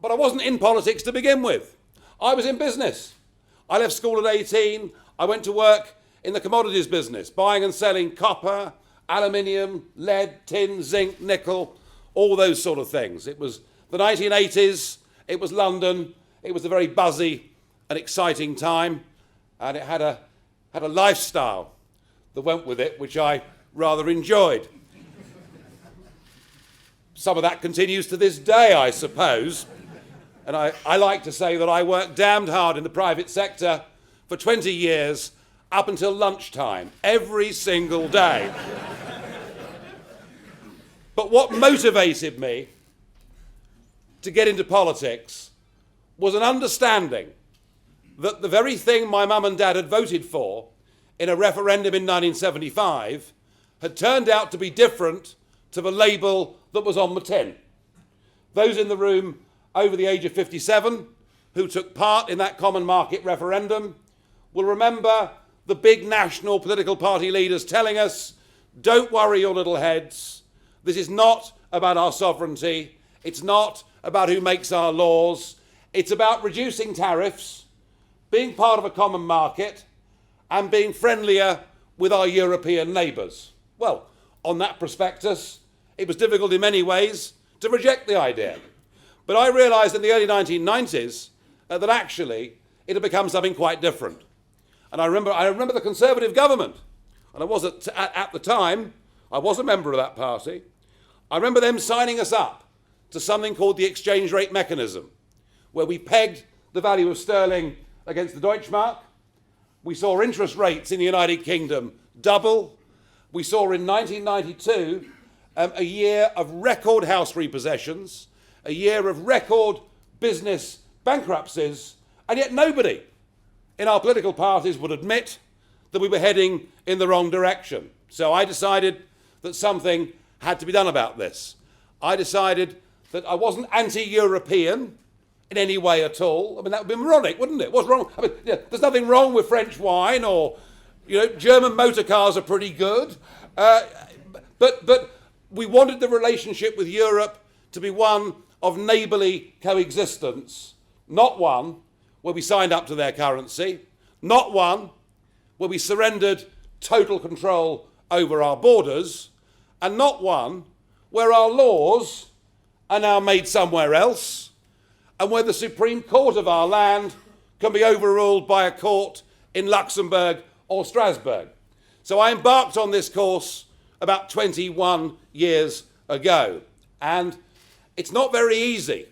But I wasn't in politics to begin with. I was in business. I left school at 18. I went to work in the commodities business, buying and selling copper, aluminium, lead, tin, zinc, nickel, all those sort of things. It was the 1980s. It was London. It was a very buzzy and exciting time. And it had a lifestyle that went with it, which I rather enjoyed. Some of that continues to this day, I suppose. And I like to say that I worked damned hard in the private sector for 20 years, up until lunchtime, every single day. But what motivated me to get into politics was an understanding that the very thing my mum and dad had voted for in a referendum in 1975 had turned out to be different to the label that was on the tin. Those in the room over the age of 57 who took part in that common market referendum will remember the big national political party leaders telling us, don't worry your little heads, this is not about our sovereignty, it's not about who makes our laws, it's about reducing tariffs, being part of a common market, and being friendlier with our European neighbours. Well, on that prospectus, it was difficult in many ways to reject the idea. But I realised in the early 1990s that actually it had become something quite different. And I remember the Conservative government, and I was at the time, I was a member of that party. I remember them signing us up to something called the exchange rate mechanism, where we pegged the value of sterling against the Deutschmark. We saw interest rates in the United Kingdom double. We saw in 1992 a year of record house repossessions, a year of record business bankruptcies, and yet nobody in our political parties would admit that we were heading in the wrong direction. So I decided that something had to be done about this. I decided that I wasn't anti-European in any way at all. I mean, that would be moronic, wouldn't it? What's wrong? I mean, yeah, there's nothing wrong with French wine, or, German motor cars are pretty good. But we wanted the relationship with Europe to be one of neighbourly coexistence, not one where we signed up to their currency, not one where we surrendered total control over our borders, and not one where our laws are now made somewhere else, and where the Supreme Court of our land can be overruled by a court in Luxembourg or Strasbourg. So I embarked on this course about 21 years ago, and it's not very easy,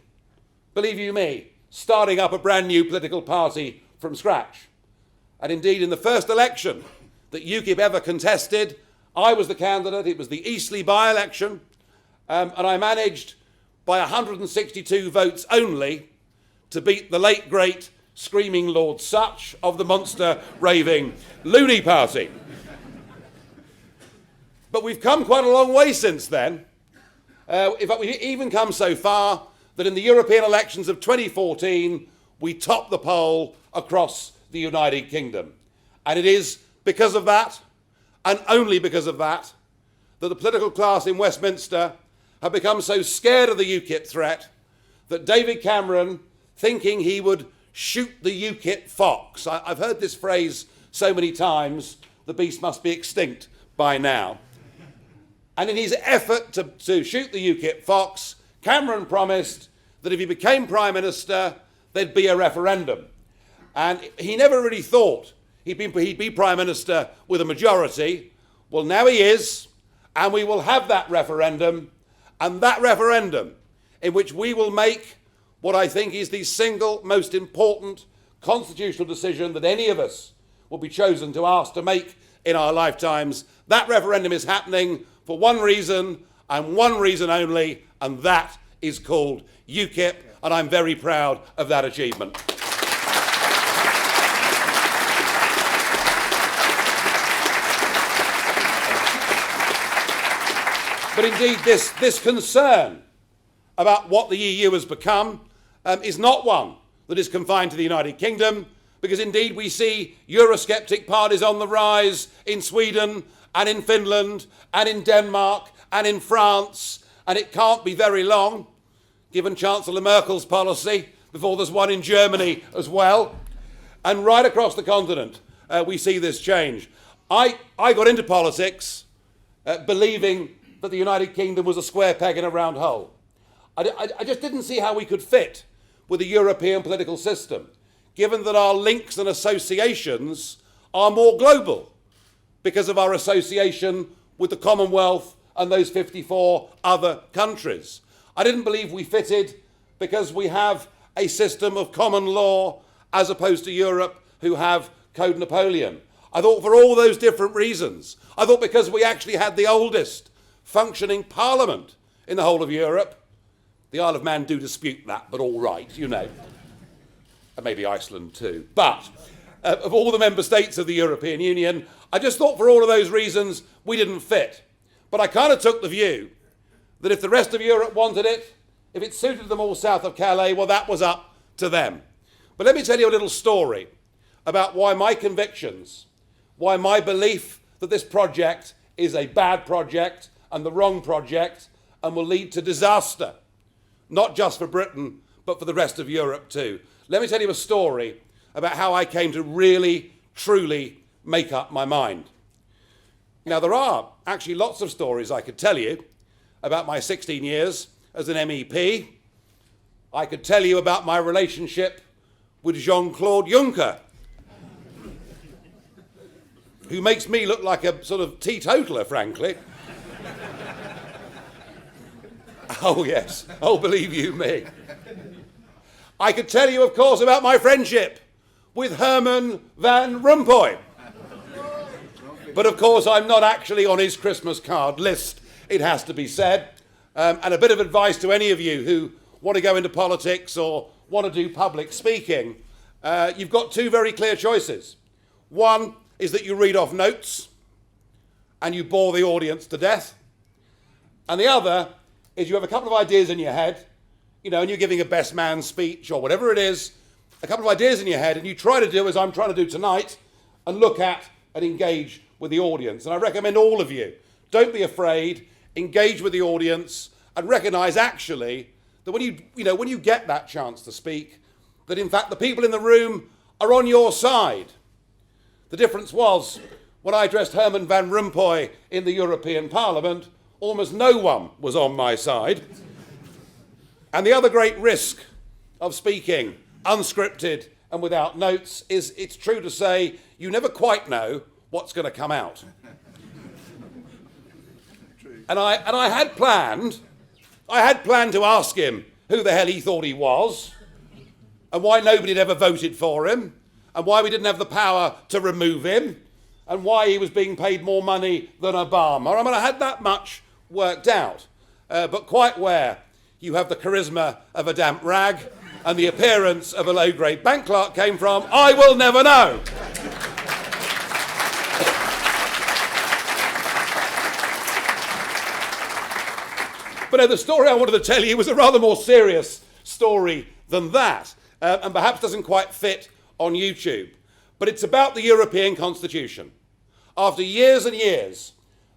believe you me, starting up a brand new political party from scratch. And indeed, in the first election that UKIP ever contested, I was the candidate. It was the Eastleigh by-election, and I managed by 162 votes only to beat the late, great, screaming Lord Such of the monster raving Looney Party. But we've come quite a long way since then. In fact, we've even come so far that in the European elections of 2014, we topped the poll across the United Kingdom. And it is because of that, and only because of that, that the political class in Westminster have become so scared of the UKIP threat that David Cameron, thinking he would shoot the UKIP fox. I've heard this phrase so many times, the beast must be extinct by now. And in his effort to shoot the UKIP fox, Cameron promised that if he became Prime Minister, there'd be a referendum. And he never really thought he'd be Prime Minister with a majority. Well, now he is, and we will have that referendum, and that referendum in which we will make what I think is the single most important constitutional decision that any of us will be chosen to ask to make in our lifetimes. That referendum is happening for one reason, and one reason only, and that is called UKIP, and I'm very proud of that achievement. But indeed, this concern about what the EU has become is not one that is confined to the United Kingdom, because indeed we see Eurosceptic parties on the rise in Sweden and in Finland and in Denmark and in France, and it can't be very long given Chancellor Merkel's policy, before there's one in Germany as well. And right across the continent, we see this change. I got into politics believing that the United Kingdom was a square peg in a round hole. I just didn't see how we could fit with the European political system, given that our links and associations are more global because of our association with the Commonwealth and those 54 other countries. I didn't believe we fitted because we have a system of common law as opposed to Europe, who have Code Napoleon. I thought for all those different reasons. I thought because we actually had the oldest functioning parliament in the whole of Europe. The Isle of Man do dispute that, but all right, you know. And maybe Iceland too. But of all the member states of the European Union, I just thought for all of those reasons we didn't fit. But I kind of took the view that if the rest of Europe wanted it, if it suited them all south of Calais, well, that was up to them. But let me tell you a little story about why my convictions, why my belief that this project is a bad project and the wrong project and will lead to disaster, not just for Britain, but for the rest of Europe too. Let me tell you a story about how I came to really, truly make up my mind. Now, there are actually lots of stories I could tell you about my 16 years as an MEP. I could tell you about my relationship with Jean-Claude Juncker, who makes me look like a sort of teetotaler, frankly. Oh, yes. Oh, believe you me. I could tell you, of course, about my friendship with Herman Van Rompuy. But, of course, I'm not actually on his Christmas card list, it has to be said. And a bit of advice to any of you who want to go into politics or want to do public speaking, you've got two very clear choices. One is that you read off notes and you bore the audience to death. And the other is you have a couple of ideas in your head, you know, and you're giving a best man speech or whatever it is, a couple of ideas in your head, and you try to do as I'm trying to do tonight and look at and engage with the audience. And I recommend all of you, don't be afraid, engage with the audience and recognise actually that when you get that chance to speak, that in fact the people in the room are on your side. The difference was when I addressed Herman Van Rompuy in the European Parliament, almost no one was on my side. And the other great risk of speaking unscripted and without notes is, it's true to say, you never quite know what's going to come out. And I had planned to ask him who the hell he thought he was, and why nobody had ever voted for him, and why we didn't have the power to remove him, and why he was being paid more money than Obama. I mean, I had that much worked out. But quite where you have the charisma of a damp rag and the appearance of a low-grade bank clerk came from, I will never know. But no, the story I wanted to tell you was a rather more serious story than that, and perhaps doesn't quite fit on YouTube. But it's about the European Constitution. After years and years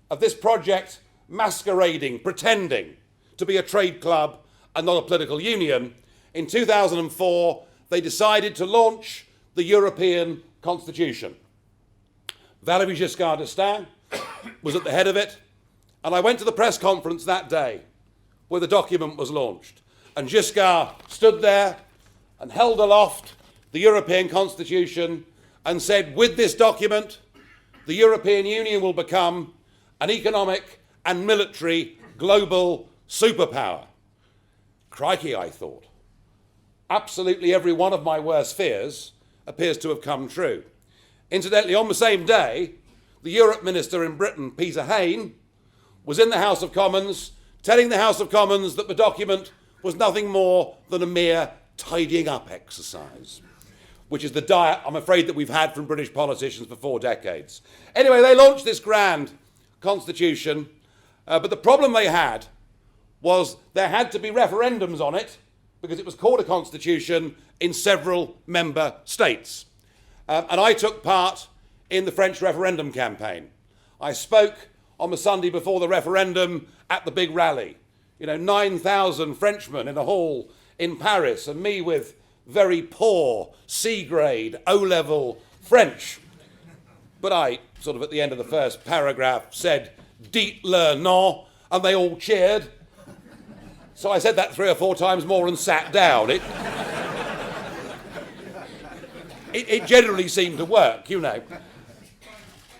of this project masquerading, pretending to be a trade club and not a political union, in 2004 they decided to launch the European Constitution. Valéry Giscard d'Estaing was at the head of it, and I went to the press conference that day where the document was launched. And Giscard stood there and held aloft the European Constitution and said, with this document, the European Union will become an economic and military global superpower. Crikey, I thought. Absolutely every one of my worst fears appears to have come true. Incidentally, on the same day, the Europe Minister in Britain, Peter Hain, was in the House of Commons telling the House of Commons that the document was nothing more than a mere tidying up exercise, which is the diet, I'm afraid, that we've had from British politicians for 4 decades. Anyway, they launched this grand constitution, but the problem they had was there had to be referendums on it because it was called a constitution in several member states. And I took part in the French referendum campaign. I spoke on the Sunday before the referendum at the big rally, 9,000 Frenchmen in a hall in Paris, and me with very poor C-grade, O-level French. But I sort of at the end of the first paragraph said, "Dites le nom," and they all cheered. So I said that 3 or 4 times more and sat down. It generally seemed to work,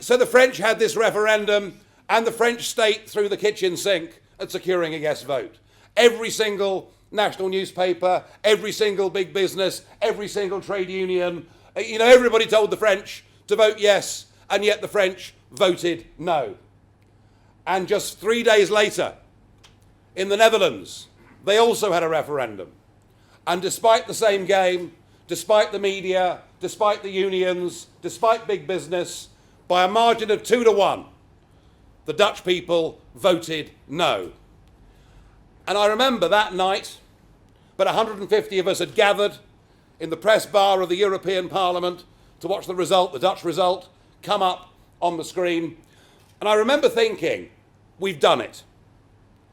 So the French had this referendum, and the French state threw the kitchen sink at securing a yes vote. Every single national newspaper, every single big business, every single trade union, everybody told the French to vote yes, and yet the French voted no. And just 3 days later, in the Netherlands, they also had a referendum. And despite the same game, despite the media, despite the unions, despite big business, by a margin of 2-1, the Dutch people voted no. And I remember that night, about 150 of us had gathered in the press bar of the European Parliament to watch the result, the Dutch result, come up on the screen. And I remember thinking, we've done it.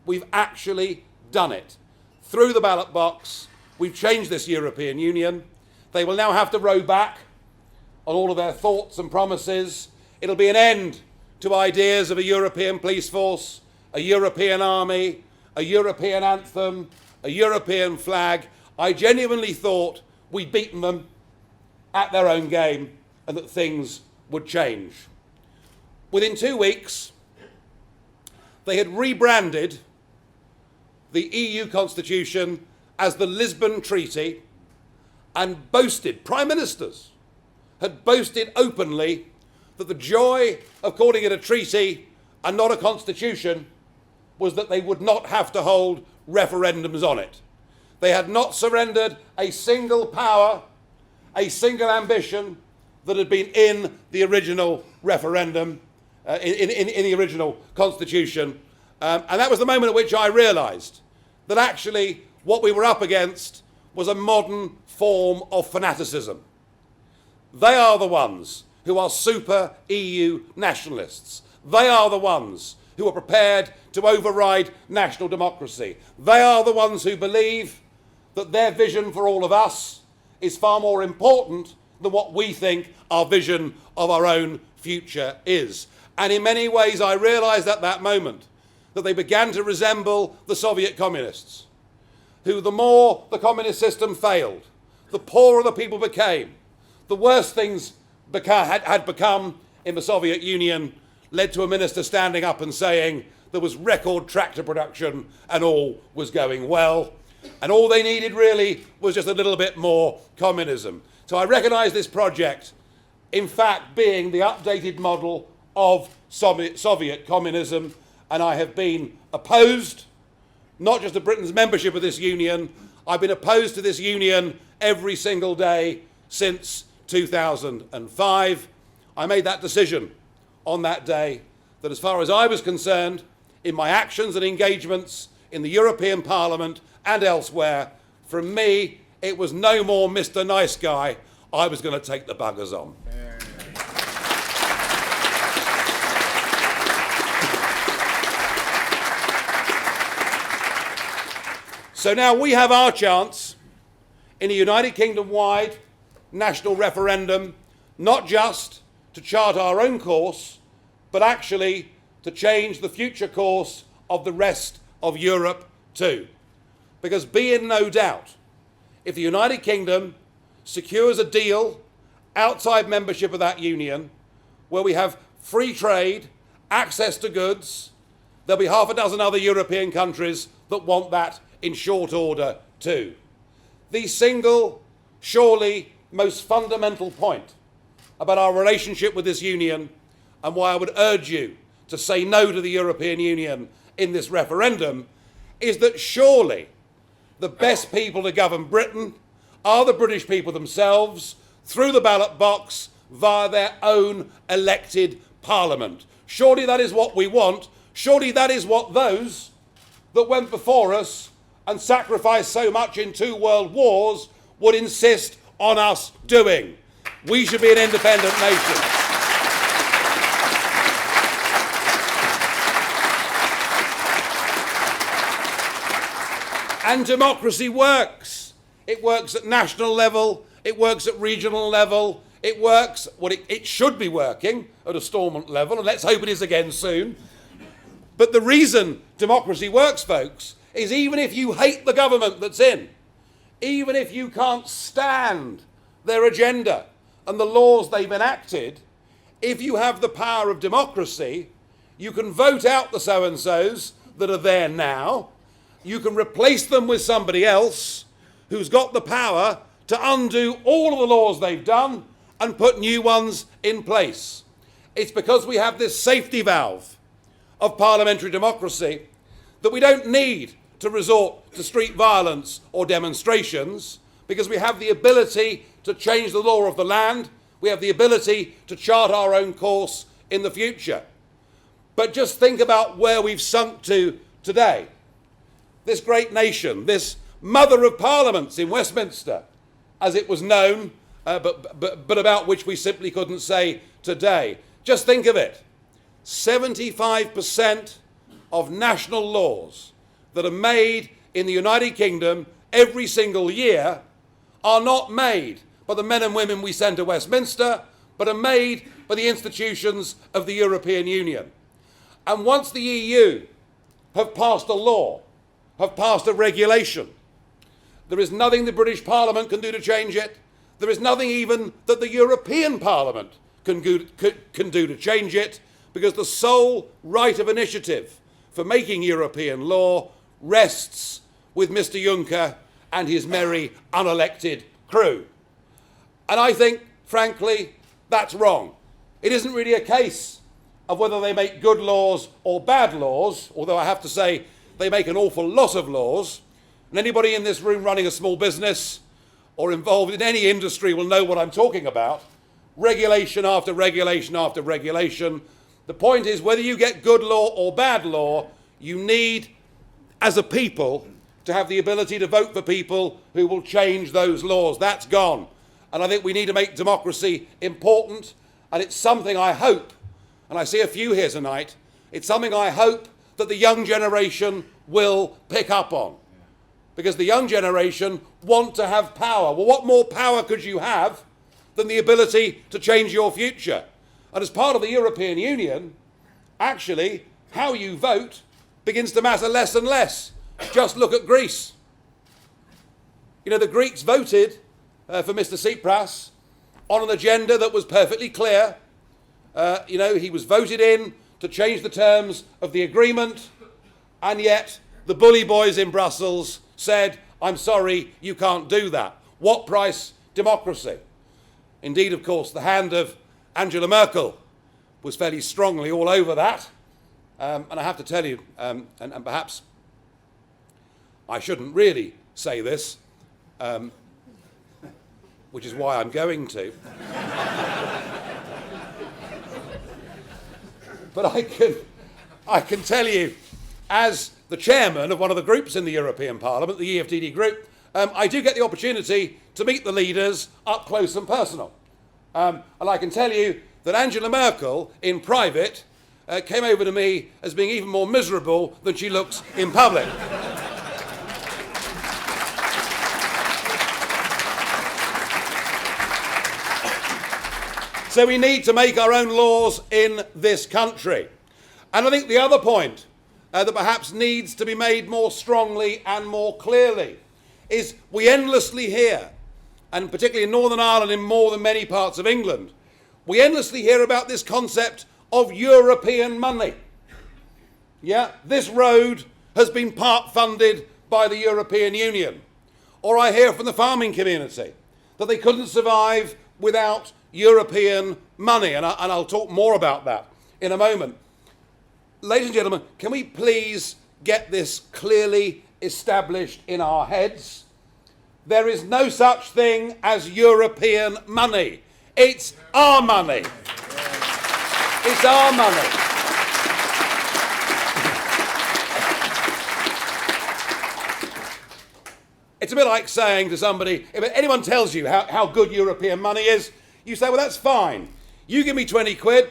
We've actually done it. Through the ballot box, we've changed this European Union. They will now have to row back on all of their thoughts and promises. It'll be an end to ideas of a European police force, a European army, a European anthem, a European flag. I genuinely thought we'd beaten them at their own game and that things would change. Within 2 weeks, they had rebranded the EU Constitution as the Lisbon Treaty and boasted, prime ministers had boasted openly that the joy of calling it a treaty and not a constitution was that they would not have to hold referendums on it. They had not surrendered a single power, a single ambition that had been in the original referendum, in the original constitution. And that was the moment at which I realised that actually what we were up against was a modern form of fanaticism. They are the ones who are super EU nationalists. They are the ones who are prepared to override national democracy. They are the ones who believe that their vision for all of us is far more important than what we think our vision of our own future is. And in many ways, I realised at that moment that they began to resemble the Soviet communists, who the more the communist system failed, the poorer the people became, the worse things had become in the Soviet Union, led to a minister standing up and saying there was record tractor production and all was going well. And all they needed really was just a little bit more communism. So I recognise this project, in fact, being the updated model of Soviet communism, and I have been opposed, not just to Britain's membership of this union, I've been opposed to this union every single day since 2005. I made that decision on that day that as far as I was concerned, in my actions and engagements in the European Parliament and elsewhere, from me, it was no more Mr. Nice Guy. I was going to take the buggers on. So now we have our chance in a United Kingdom-wide national referendum, not just to chart our own course, but actually to change the future course of the rest of Europe too. Because be in no doubt, if the United Kingdom secures a deal outside membership of that union, where we have free trade, access to goods, there'll be half a dozen other European countries that want that in short order too. The single, surely most fundamental point about our relationship with this union, and why I would urge you to say no to the European Union in this referendum, is that surely the best people to govern Britain are the British people themselves, through the ballot box, via their own elected parliament. Surely that is what we want. Surely that is what those that went before us and sacrificed so much in 2 world wars would insist on us doing. We should be an independent nation. And democracy works. It works at national level. It works at regional level. It works, well, it should be working at a Stormont level, and let's hope it is again soon. But the reason democracy works, folks, is even if you hate the government that's in, even if you can't stand their agenda and the laws they've enacted, if you have the power of democracy, you can vote out the so-and-sos that are there now. You can replace them with somebody else who's got the power to undo all of the laws they've done and put new ones in place. It's because we have this safety valve of parliamentary democracy that we don't need to resort to street violence or demonstrations, because we have the ability to change the law of the land. We have the ability to chart our own course in the future. But just think about where we've sunk to today. This great nation, this mother of parliaments in Westminster, as it was known, but about which we simply couldn't say today. Just think of it. 75% of national laws that are made in the United Kingdom every single year are not made by the men and women we send to Westminster, but are made by the institutions of the European Union. And once the EU have passed a law, have passed a regulation, there is nothing the British Parliament can do to change it. There is nothing even that the European Parliament can do to change it, because the sole right of initiative for making European law rests with Mr. Juncker and his merry unelected crew. And I think, frankly, that's wrong. It isn't really a case of whether they make good laws or bad laws, although I have to say they make an awful lot of laws. And anybody in this room running a small business or involved in any industry will know what I'm talking about. Regulation after regulation after regulation. The point is, whether you get good law or bad law, you need, as a people, to have the ability to vote for people who will change those laws. That's gone. And I think we need to make democracy important, and it's something I hope, and I see a few here tonight, it's something I hope that the young generation will pick up on. Because the young generation want to have power. Well, what more power could you have than the ability to change your future? And as part of the European Union, actually, how you vote begins to matter less and less. Just look at Greece. You know, the Greeks voted for Mr. Tsipras on an agenda that was perfectly clear. He was voted in to change the terms of the agreement, and yet the bully boys in Brussels said, I'm sorry, you can't do that. What price? Democracy. Indeed, of course, the hand of Angela Merkel was fairly strongly all over that. And I have to tell you, and perhaps I shouldn't really say this, which is why I'm going to. But I can tell you, as the chairman of one of the groups in the European Parliament, the EFDD group, I do get the opportunity to meet the leaders up close and personal. And I can tell you that Angela Merkel, in private, came over to me as being even more miserable than she looks in public. So we need to make our own laws in this country. And I think the other point that perhaps needs to be made more strongly and more clearly is we endlessly hear, and particularly in Northern Ireland, in more than many parts of England, we endlessly hear about this concept of European money. Yeah, this road has been part funded by the European Union. Or I hear from the farming community that they couldn't survive without European money, and I'll talk more about that in a moment. Ladies and gentlemen, can we please get this clearly established in our heads? There is no such thing as European money. It's our money. It's our money. It's a bit like saying to somebody, if anyone tells you how good European money is, you say, well, that's fine. You give me 20 quid,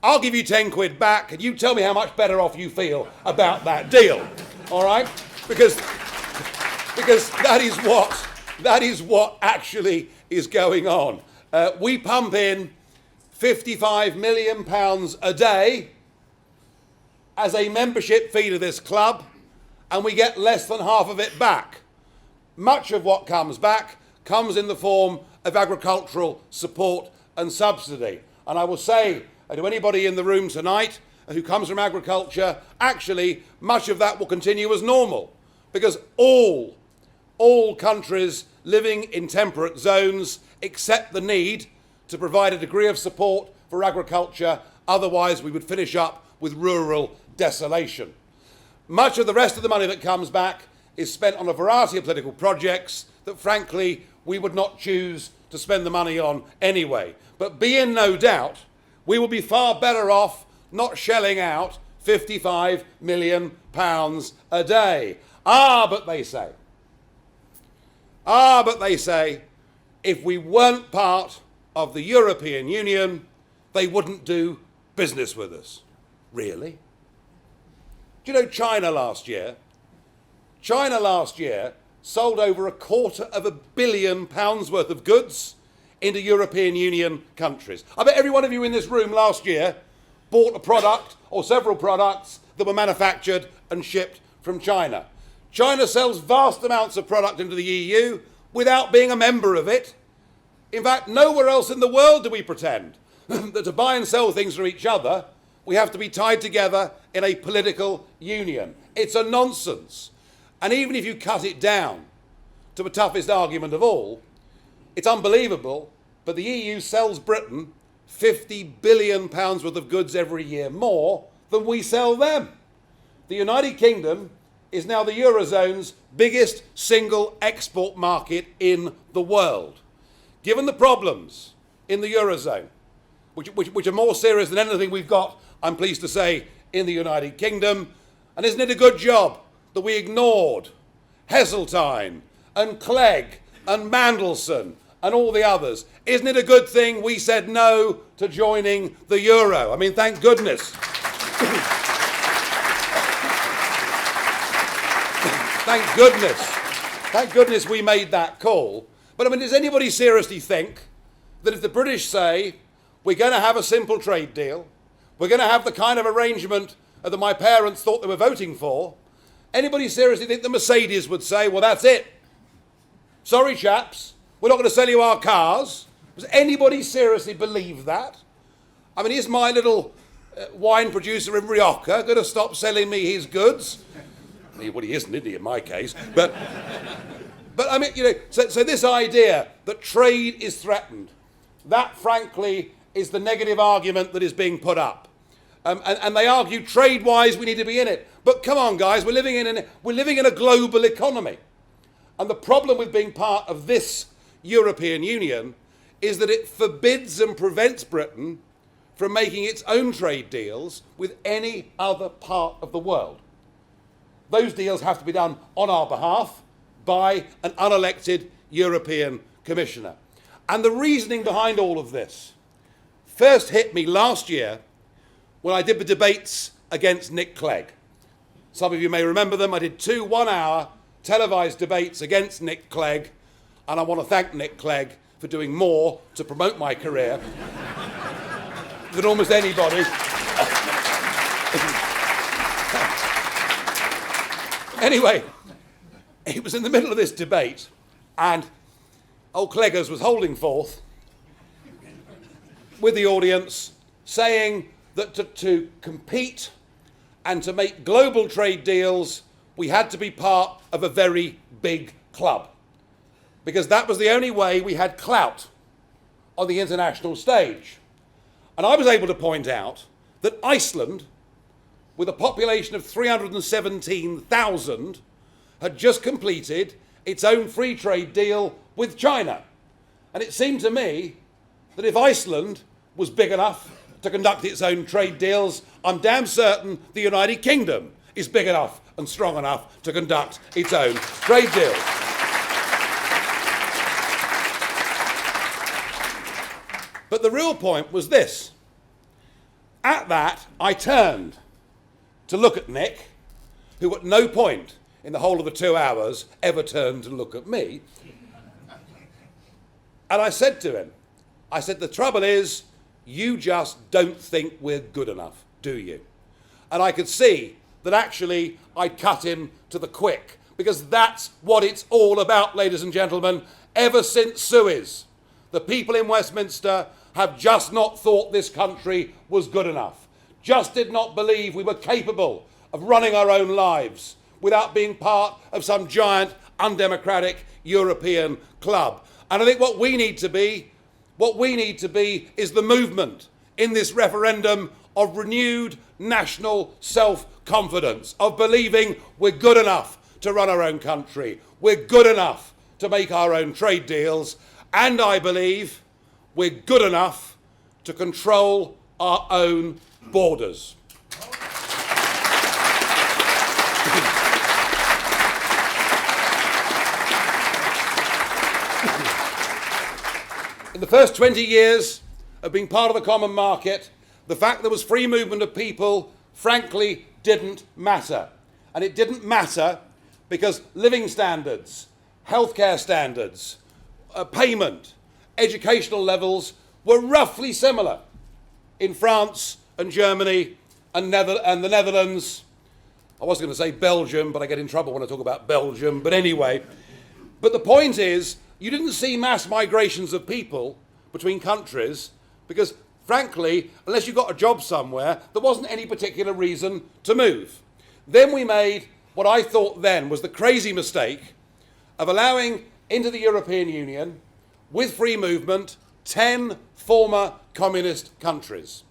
I'll give you 10 quid back, and you tell me how much better off you feel about that deal. All right? Because Because that is what actually is going on. We pump in £55 million a day as a membership fee to this club, and we get less than half of it back. Much of what comes back comes in the form of agricultural support and subsidy. And I will say to anybody in the room tonight who comes from agriculture, actually, much of that will continue as normal, because all countries living in temperate zones accept the need to provide a degree of support for agriculture, otherwise we would finish up with rural desolation. Much of the rest of the money that comes back is spent on a variety of political projects that, frankly, we would not choose to spend the money on anyway. But be in no doubt, we will be far better off not shelling out £55 million a day. But they say, if we weren't part of the European Union, they wouldn't do business with us. Really? Do you know China last year sold over £250 million worth of goods into European Union countries. I bet every one of you in this room last year bought a product or several products that were manufactured and shipped from China. China sells vast amounts of product into the EU without being a member of it. In fact, nowhere else in the world do we pretend that to buy and sell things from each other, we have to be tied together in a political union. It's a nonsense. And even if you cut it down to the toughest argument of all, it's unbelievable, but the EU sells Britain £50 billion worth of goods every year more than we sell them. The United Kingdom is now the Eurozone's biggest single export market in the world. Given the problems in the Eurozone, which are more serious than anything we've got, I'm pleased to say, in the United Kingdom, and isn't it a good job that we ignored Heseltine and Clegg and Mandelson and all the others? Isn't it a good thing we said no to joining the euro? I mean, thank goodness. Thank goodness. Thank goodness we made that call. But I mean, does anybody seriously think that if the British say we're going to have a simple trade deal, we're going to have the kind of arrangement that my parents thought they were voting for, anybody seriously think the Mercedes would say, well, that's it. Sorry, chaps, we're not going to sell you our cars? Does anybody seriously believe that? I mean, is my little wine producer in Rioja going to stop selling me his goods? Well, he isn't in my case. But I mean, you know, so this idea that trade is threatened, that, frankly, is the negative argument that is being put up. And they argue trade-wise we need to be in it. But come on, guys, we're living in a global economy. And the problem with being part of this European Union is that it forbids and prevents Britain from making its own trade deals with any other part of the world. Those deals have to be done on our behalf by an unelected European Commissioner. And the reasoning behind all of this first hit me last year when I did the debates against Nick Clegg. Some of you may remember them. I did 2 one-hour televised debates against Nick Clegg, and I want to thank Nick Clegg for doing more to promote my career than almost anybody. Anyway, it was in the middle of this debate, and old Cleggers was holding forth with the audience, saying that to compete and to make global trade deals, we had to be part of a very big club, because that was the only way we had clout on the international stage. And I was able to point out that Iceland, with a population of 317,000, had just completed its own free trade deal with China. And it seemed to me that if Iceland was big enough to conduct its own trade deals, I'm damn certain the United Kingdom is big enough and strong enough to conduct its own trade deals. But the real point was this. At that, I turned to look at Nick, who at no point in the whole of the 2 hours ever turned to look at me. And I said to him, I said, the trouble is, you just don't think we're good enough, do you? And I could see that actually I'd cut him to the quick, because that's what it's all about, ladies and gentlemen. Ever since Suez, the people in Westminster have just not thought this country was good enough, just did not believe we were capable of running our own lives without being part of some giant undemocratic European club. And I think what we need to be is the movement in this referendum of renewed national self-confidence, of believing we're good enough to run our own country, we're good enough to make our own trade deals, and I believe we're good enough to control our own borders. In the first 20 years of being part of the common market, the fact there was free movement of people, frankly, didn't matter. And it didn't matter because living standards, healthcare standards, payment, educational levels were roughly similar in France and Germany and the Netherlands. I was going to say Belgium, but I get in trouble when I talk about Belgium. But anyway, but the point is, you didn't see mass migrations of people between countries because, frankly, unless you got a job somewhere, there wasn't any particular reason to move. Then we made what I thought then was the crazy mistake of allowing into the European Union, with free movement, 10 former communist countries,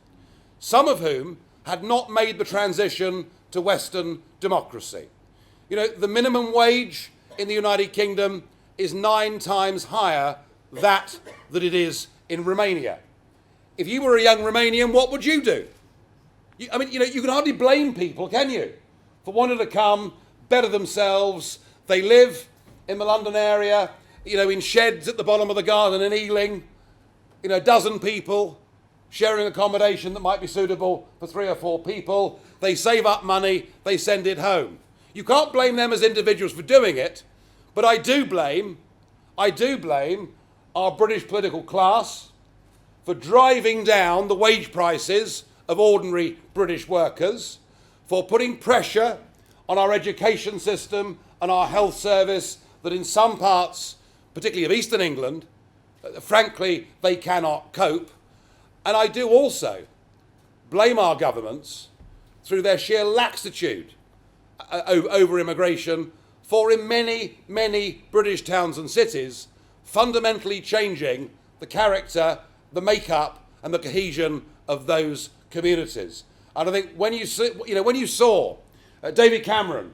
some of whom had not made the transition to Western democracy. You know, the minimum wage in the United Kingdom is 9 times higher than it is in Romania. If you were a young Romanian, what would you do? You can hardly blame people, can you, for wanting to come, better themselves. They live in the London area, in sheds at the bottom of the garden in Ealing, a dozen people sharing accommodation that might be suitable for 3 or 4 people. They save up money, they send it home. You can't blame them as individuals for doing it, but I do blame our British political class for driving down the wage prices of ordinary British workers, for putting pressure on our education system and our health service that in some parts, particularly of Eastern England, frankly, they cannot cope. And I do also blame our governments through their sheer laxitude over immigration for in many, many British towns and cities fundamentally changing the character, the makeup and the cohesion of those communities. And I think when you saw David Cameron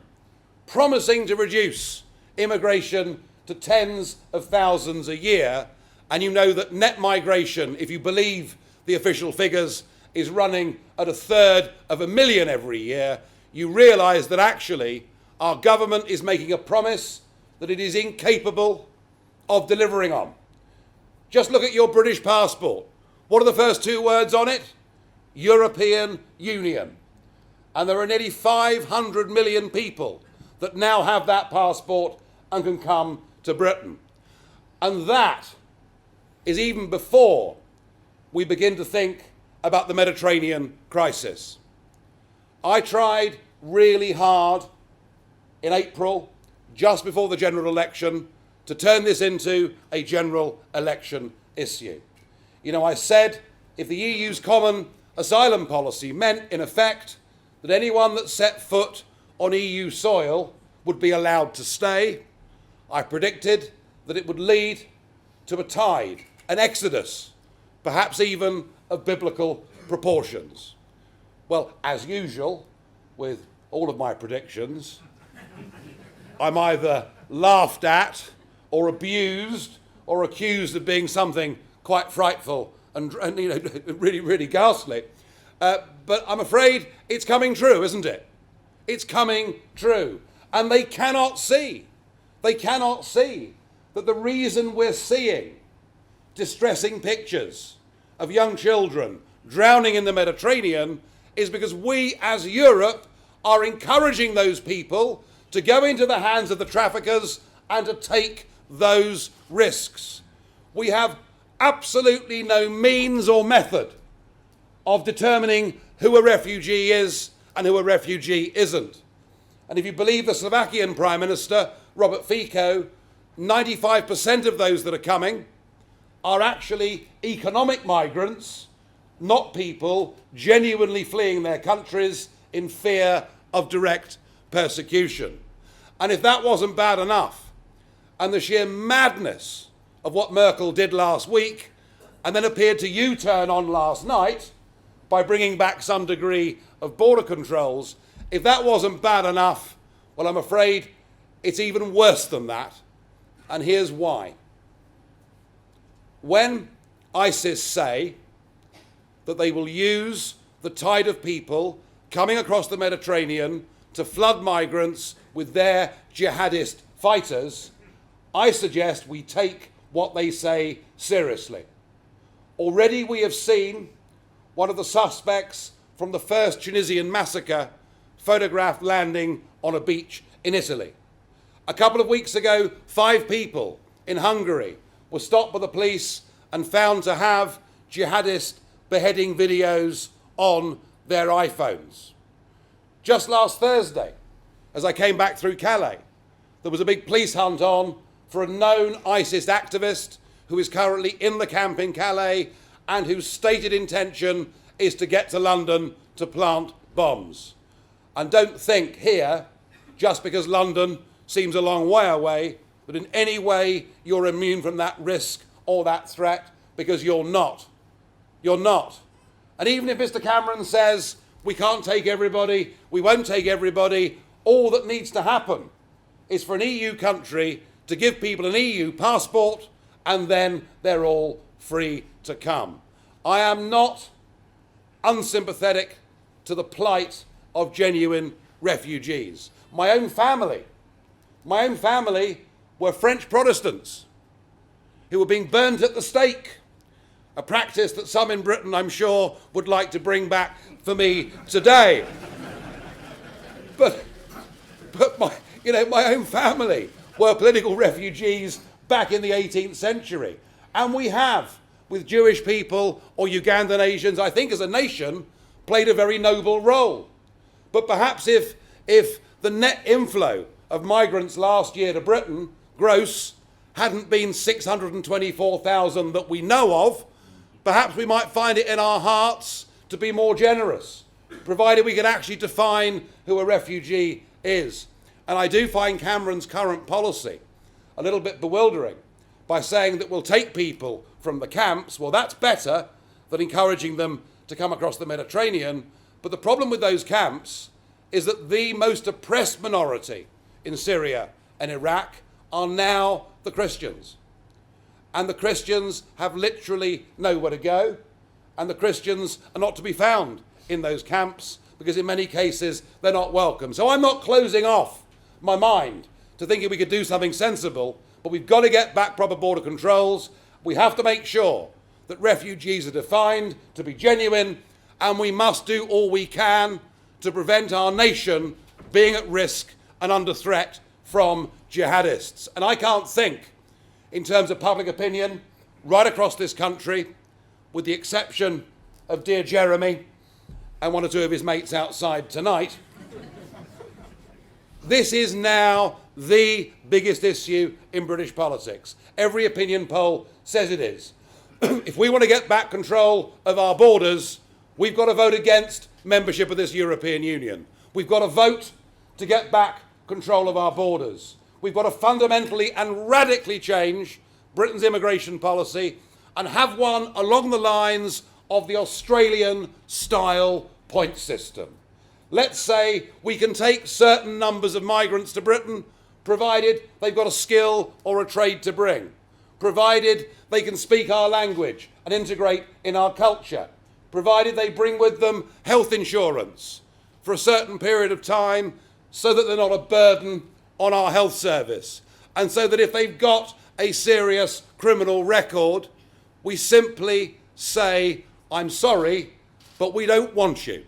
promising to reduce immigration to tens of thousands a year, and you know that net migration, if you believe the official figures, is running at 1/3 of a million every year, you realise that actually our government is making a promise that it is incapable of delivering on. Just look at your British passport. What are the first 2 words on it? European Union. And there are nearly 500 million people that now have that passport and can come to Britain. And that is even before we begin to think about the Mediterranean crisis. I tried really hard in April, just before the general election, to turn this into a general election issue. I said if the EU's common asylum policy meant, in effect, that anyone that set foot on EU soil would be allowed to stay, I predicted that it would lead to a tide, an exodus, perhaps even of biblical proportions. Well, as usual, with all of my predictions, I'm either laughed at or abused or accused of being something quite frightful and really, really ghastly. But I'm afraid it's coming true, isn't it? It's coming true. And they cannot see that the reason we're seeing distressing pictures of young children drowning in the Mediterranean is because we as Europe are encouraging those people to go into the hands of the traffickers and to take those risks. We have absolutely no means or method of determining who a refugee is and who a refugee isn't. And if you believe the Slovakian Prime Minister, Robert Fico, 95% of those that are coming are actually economic migrants, not people genuinely fleeing their countries in fear of direct persecution. And if that wasn't bad enough, and the sheer madness of what Merkel did last week, and then appeared to U-turn on last night by bringing back some degree of border controls, if that wasn't bad enough, well, I'm afraid it's even worse than that. And here's why. When ISIS say that they will use the tide of people coming across the Mediterranean to flood migrants with their jihadist fighters, I suggest we take what they say seriously. Already we have seen one of the suspects from the first Tunisian massacre photographed landing on a beach in Italy. A couple of weeks ago, 5 people in Hungary were stopped by the police and found to have jihadist beheading videos on their iPhones. Just last Thursday, as I came back through Calais, there was a big police hunt on for a known ISIS activist who is currently in the camp in Calais and whose stated intention is to get to London to plant bombs. And don't think here, just because London seems a long way away, that in any way you're immune from that risk or that threat, because you're not. You're not. And even if Mr. Cameron says, we can't take everybody, we won't take everybody, all that needs to happen is for an EU country to give people an EU passport, and then they're all free to come. I am not unsympathetic to the plight of genuine refugees. My own family were French Protestants who were being burnt at the stake, a practice that some in Britain, I'm sure, would like to bring back for me today. But my own family were political refugees back in the 18th century. And we have, with Jewish people or Ugandan Asians, I think as a nation, played a very noble role. But perhaps if the net inflow of migrants last year to Britain, gross, hadn't been 624,000 that we know of, perhaps we might find it in our hearts to be more generous, provided we can actually define who a refugee is. And I do find Cameron's current policy a little bit bewildering by saying that we'll take people from the camps. Well, that's better than encouraging them to come across the Mediterranean. But the problem with those camps is that the most oppressed minority in Syria and Iraq are now the Christians. And the Christians have literally nowhere to go. And the Christians are not to be found in those camps because in many cases they're not welcome. So I'm not closing off my mind to thinking we could do something sensible, but we've got to get back proper border controls. We have to make sure that refugees are defined to be genuine, and we must do all we can to prevent our nation being at risk and under threat from jihadists. And I can't think, in terms of public opinion, right across this country, with the exception of dear Jeremy and one or two of his mates outside tonight, this is now the biggest issue in British politics. Every opinion poll says it is. If we want to get back control of our borders, we've got to vote against membership of this European Union. We've got to vote to get back control of our borders. We've got to fundamentally and radically change Britain's immigration policy and have one along the lines of the Australian-style point system. Let's say we can take certain numbers of migrants to Britain, provided they've got a skill or a trade to bring, provided they can speak our language and integrate in our culture, provided they bring with them health insurance for a certain period of time so that they're not a burden on our health service, and so that if they've got a serious criminal record, we simply say, I'm sorry, but we don't want you.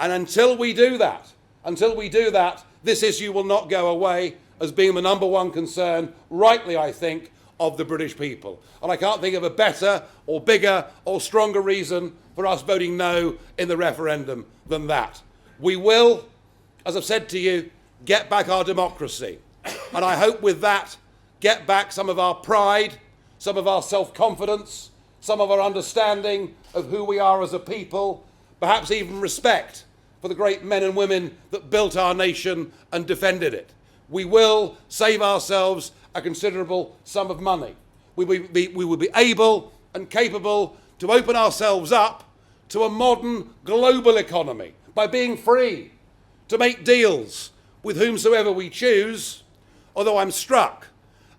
And until we do that, Until we do that, this issue will not go away as being the number one concern, rightly I think, of the British people. And I can't think of a better or bigger or stronger reason for us voting no in the referendum than that. We will, as I've said to you, get back our democracy. And I hope with that, get back some of our pride, some of our self-confidence, some of our understanding of who we are as a people, perhaps even respect for the great men and women that built our nation and defended it. We will save ourselves a considerable sum of money. We will be able and capable to open ourselves up to a modern global economy by being free to make deals with whomsoever we choose, although I'm struck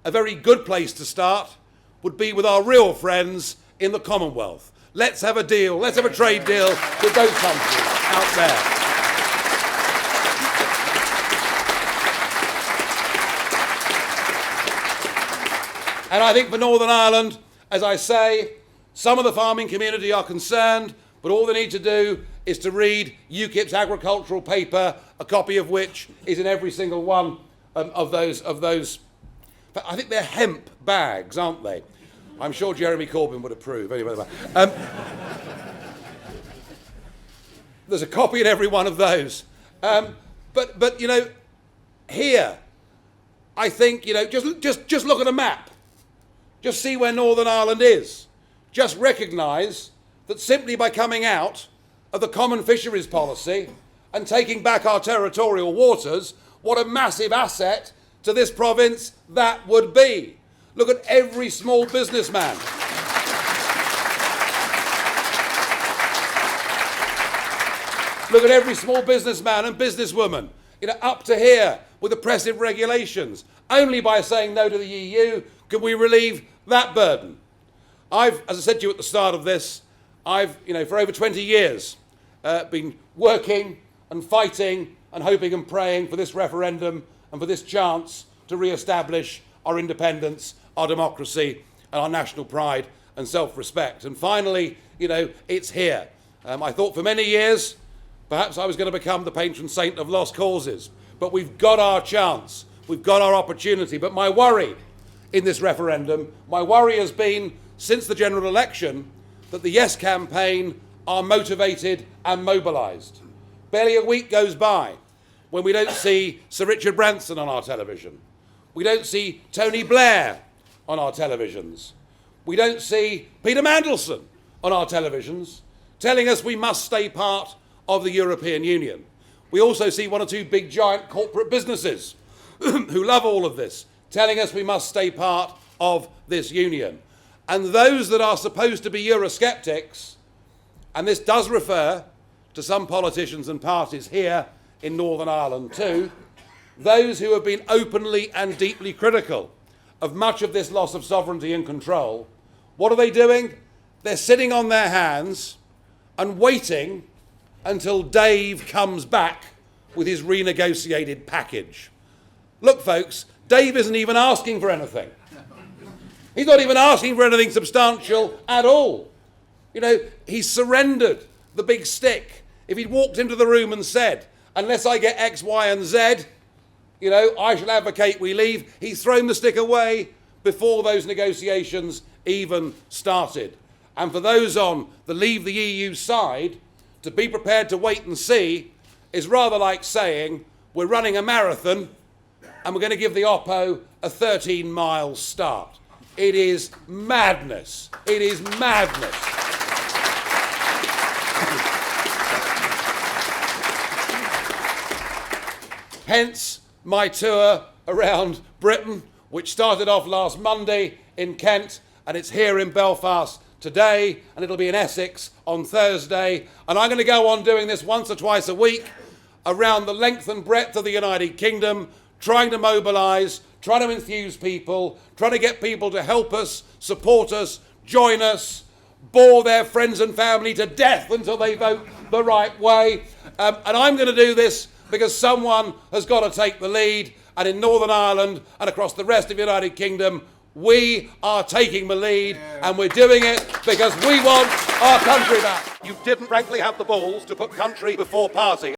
a very good place to start would be with our real friends in the Commonwealth. Let's have a deal, let's have a trade deal with those countries out there. And I think for Northern Ireland, as I say, some of the farming community are concerned, but all they need to do is to read UKIP's agricultural paper, a copy of which is in every single one of those. I think they're hemp bags, aren't they? I'm sure Jeremy Corbyn would approve. Anyway, there's a copy in every one of those. But you know, here, I think, you know, just look at a map. Just see where Northern Ireland is. Just recognise that simply by coming out of the common fisheries policy and taking back our territorial waters, what a massive asset to this province that would be. Look at every small businessman. Look at every small businessman and businesswoman, you know, up to here with oppressive regulations. Only by saying no to the EU can we relieve that burden. As I said to you at the start of this, for over 20 years, been working and fighting and hoping and praying for this referendum and for this chance to re-establish our independence, our democracy, and our national pride and self-respect. And finally, you know, it's here. I thought for many years, perhaps I was going to become the patron saint of lost causes, but we've got our chance. We've got our opportunity. But my worry in this referendum, my worry has been, since the general election, that the Yes campaign are motivated and mobilised. Barely a week goes by when we don't see Sir Richard Branson on our television. We don't see Tony Blair on our televisions. We don't see Peter Mandelson on our televisions telling us we must stay part of the European Union. We also see one or two big giant corporate businesses who love all of this, telling us we must stay part of this union. And those that are supposed to be Eurosceptics, and this does refer to some politicians and parties here in Northern Ireland too, those who have been openly and deeply critical of much of this loss of sovereignty and control, what are they doing? They're sitting on their hands and waiting until Dave comes back with his renegotiated package. Look, folks, Dave isn't even asking for anything. He's not even asking for anything substantial at all. You know, he's surrendered the big stick. If he'd walked into the room and said, unless I get X, Y, and Z, you know, I shall advocate we leave, he's thrown the stick away before those negotiations even started. And for those on the leave the EU side, to be prepared to wait and see is rather like saying we're running a marathon and we're going to give the Oppo a 13-mile start. It is madness. It is madness. Hence my tour around Britain, which started off last Monday in Kent, and it's here in Belfast today, and it'll be in Essex on Thursday. And I'm going to go on doing this once or twice a week around the length and breadth of the United Kingdom, trying to mobilise, trying to enthuse people, trying to get people to help us, support us, join us, bore their friends and family to death until they vote the right way. And I'm going to do this because someone has got to take the lead. And in Northern Ireland and across the rest of the United Kingdom, we are taking the lead, and we're doing it because we want our country back. You didn't frankly have the balls to put country before party.